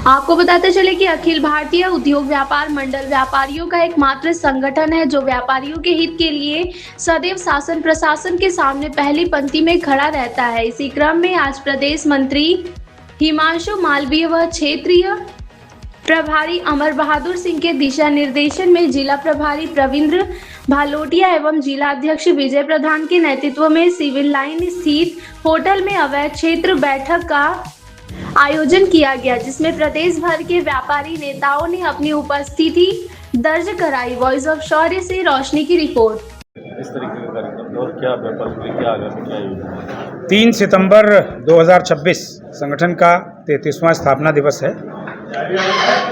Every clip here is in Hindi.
आपको बताते चले कि अखिल भारतीय उद्योग व्यापार मंडल व्यापारियों का एकमात्र संगठन है जो व्यापारियों के हित के लिए सदैव शासन प्रशासन के सामने पहली पंक्ति में खड़ा रहता है। इसी क्रम में आज प्रदेश मंत्री हिमांशु मालवीय व क्षेत्रीय प्रभारी अमर बहादुर सिंह के दिशा निर्देशन में जिला प्रभारी प्रवींद्र भालोटिया एवं जिला अध्यक्ष विजय प्रधान के नेतृत्व में सिविल लाइन स्थित होटल में अवैध क्षेत्र बैठक का आयोजन किया गया, जिसमें प्रदेश भर के व्यापारी नेताओं ने अपनी उपस्थिति दर्ज कराई। वॉइस ऑफ शौर्य से रोशनी की रिपोर्ट। इस तरीके का कार्यक्रम और क्या व्यापार क्या आगामी क्या योजना? 3 सितंबर 2026 संगठन का 33वां स्थापना दिवस है।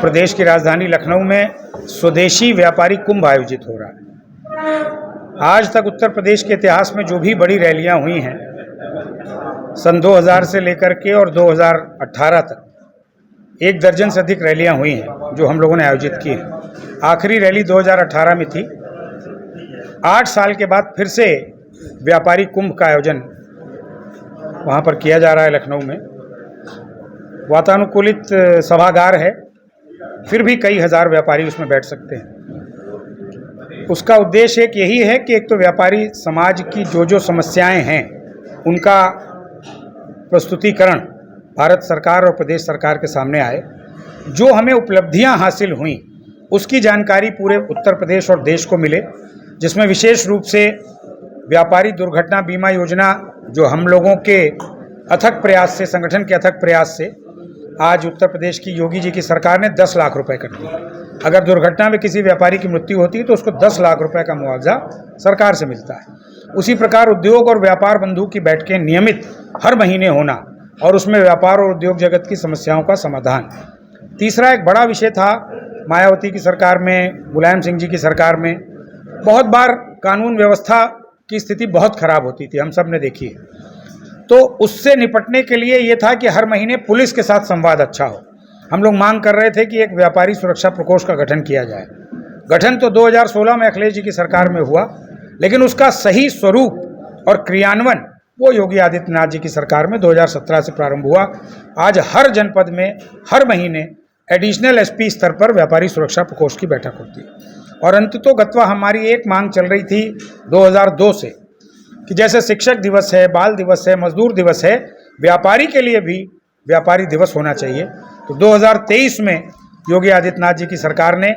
प्रदेश की राजधानी लखनऊ में स्वदेशी व्यापारी कुंभ आयोजित हो रहा है। आज तक उत्तर प्रदेश के इतिहास में जो भी बड़ी रैलियां हुई हैं, सन 2000 से लेकर के और 2018 तक 1 दर्जन से अधिक रैलियां हुई हैं जो हम लोगों ने आयोजित की हैं। आखिरी रैली 2018 में थी। 8 साल के बाद फिर से व्यापारी कुंभ का आयोजन वहाँ पर किया जा रहा है लखनऊ में। वातानुकूलित सभागार है, फिर भी कई हज़ार व्यापारी उसमें बैठ सकते हैं। उसका उद्देश्य एक यही है कि एक तो व्यापारी समाज की जो समस्याएं हैं उनका प्रस्तुतिकरण भारत सरकार और प्रदेश सरकार के सामने आए। जो हमें उपलब्धियां हासिल हुई उसकी जानकारी पूरे उत्तर प्रदेश और देश को मिले, जिसमें विशेष रूप से व्यापारी दुर्घटना बीमा योजना जो हम लोगों के अथक प्रयास से, संगठन के अथक प्रयास से आज उत्तर प्रदेश की योगी जी की सरकार ने 10 लाख रुपए कर दिए। अगर दुर्घटना में किसी व्यापारी की मृत्यु होती है तो उसको 10 लाख रुपए का मुआवजा सरकार से मिलता है। उसी प्रकार उद्योग और व्यापार बंधु की बैठकें नियमित हर महीने होना और उसमें व्यापार और उद्योग जगत की समस्याओं का समाधान। तीसरा एक बड़ा विषय था, मायावती की सरकार में, मुलायम सिंह जी की सरकार में बहुत बार कानून व्यवस्था की स्थिति बहुत खराब होती थी, हम सब ने देखी है। तो उससे निपटने के लिए ये था कि हर महीने पुलिस के साथ संवाद अच्छा हो। हम लोग मांग कर रहे थे कि एक व्यापारी सुरक्षा प्रकोष्ठ का गठन किया जाए। गठन तो 2016 में अखिलेश जी की सरकार में हुआ, लेकिन उसका सही स्वरूप और क्रियान्वयन वो योगी आदित्यनाथ जी की सरकार में 2017 से प्रारंभ हुआ। आज हर जनपद में हर महीने एडिशनल एसपी स्तर पर व्यापारी सुरक्षा प्रकोष्ठ की बैठक होती है। और अंततः गत्वा हमारी एक मांग चल रही थी 2002 से कि जैसे शिक्षक दिवस है, बाल दिवस है, मजदूर दिवस है, व्यापारी के लिए भी व्यापारी दिवस होना चाहिए। तो 2023 में योगी आदित्यनाथ जी की सरकार ने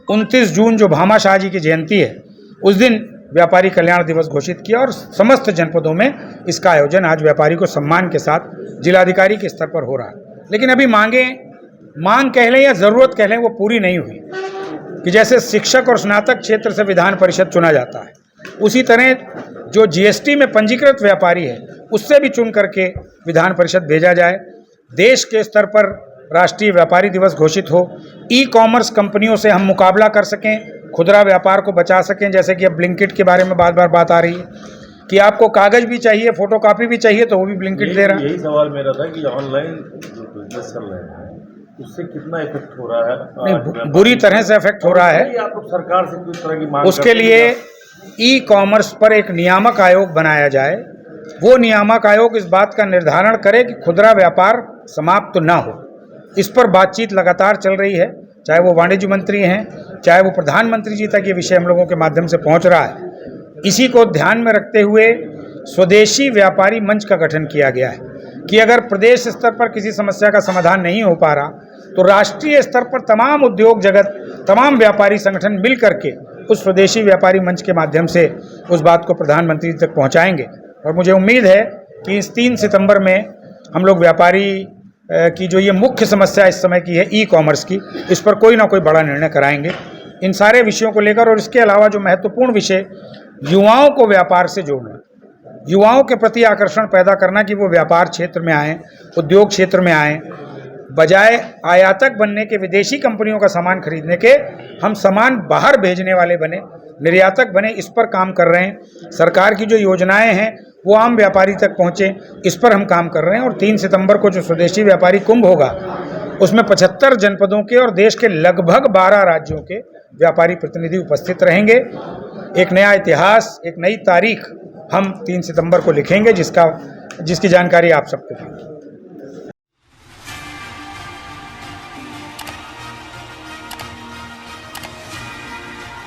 29 जून जो भामाशाह जी की जयंती है उस दिन व्यापारी कल्याण दिवस घोषित किया और समस्त जनपदों में इसका आयोजन आज व्यापारी को सम्मान के साथ जिलाधिकारी के स्तर पर हो रहा है। लेकिन अभी मांग कह लें या ज़रूरत कह लें, वो पूरी नहीं हुई कि जैसे शिक्षक और स्नातक क्षेत्र से विधान परिषद चुना जाता है, उसी तरह जो जीएसटी में पंजीकृत व्यापारी है उससे भी चुन करके विधान परिषद भेजा जाए। देश के स्तर पर राष्ट्रीय व्यापारी दिवस घोषित हो। ई कॉमर्स कंपनियों से हम मुकाबला कर सकें, खुदरा व्यापार को बचा सकें। जैसे कि अब ब्लिंकिट के बारे में बार बात आ रही है कि आपको कागज़ भी चाहिए, फोटोकॉपी भी चाहिए, तो वो भी ब्लिंकिट दे रहा है। यही सवाल मेरा था कि ऑनलाइन जो बिजनेस चल रहे हैं उससे कितना इफेक्ट हो रहा है? नहीं, बुरी तरह से इफेक्ट हो रहा है। आप सरकार से किस तरह की मांग उसके लिए ई कॉमर्स पर एक नियामक आयोग बनाया जाए। वो नियामक आयोग इस बात का निर्धारण करे कि खुदरा व्यापार समाप्त ना हो। इस पर बातचीत लगातार चल रही है, चाहे वो वाणिज्य मंत्री हैं, चाहे वो प्रधानमंत्री जी तक ये विषय हम लोगों के माध्यम से पहुंच रहा है। इसी को ध्यान में रखते हुए स्वदेशी व्यापारी मंच का गठन किया गया है कि अगर प्रदेश स्तर पर किसी समस्या का समाधान नहीं हो पा रहा तो राष्ट्रीय स्तर पर तमाम उद्योग जगत, तमाम व्यापारी संगठन मिल करके उस स्वदेशी व्यापारी मंच के माध्यम से उस बात को प्रधानमंत्री तक पहुंचाएंगे। और मुझे उम्मीद है कि इस 3 सितंबर में हम लोग व्यापारी की जो ये मुख्य समस्या इस समय की है ई कॉमर्स की, इस पर कोई ना कोई बड़ा निर्णय कराएंगे इन सारे विषयों को लेकर। और इसके अलावा जो महत्वपूर्ण विषय, युवाओं को व्यापार से जोड़ना, युवाओं के प्रति आकर्षण पैदा करना कि वो व्यापार क्षेत्र में आएँ, उद्योग क्षेत्र में आएँ, बजाय आयातक बनने के, विदेशी कंपनियों का सामान खरीदने के, हम सामान बाहर भेजने वाले बने, निर्यातक बने। इस पर काम कर रहे हैं। सरकार की जो योजनाएं हैं वो आम व्यापारी तक पहुँचे, इस पर हम काम कर रहे हैं। और 3 सितंबर को जो स्वदेशी व्यापारी कुंभ होगा उसमें 75 जनपदों के और देश के लगभग 12 राज्यों के व्यापारी प्रतिनिधि उपस्थित रहेंगे। एक नया इतिहास, एक नई तारीख हम 3 सितंबर को लिखेंगे, जिसकी जानकारी आप सबको देंगे।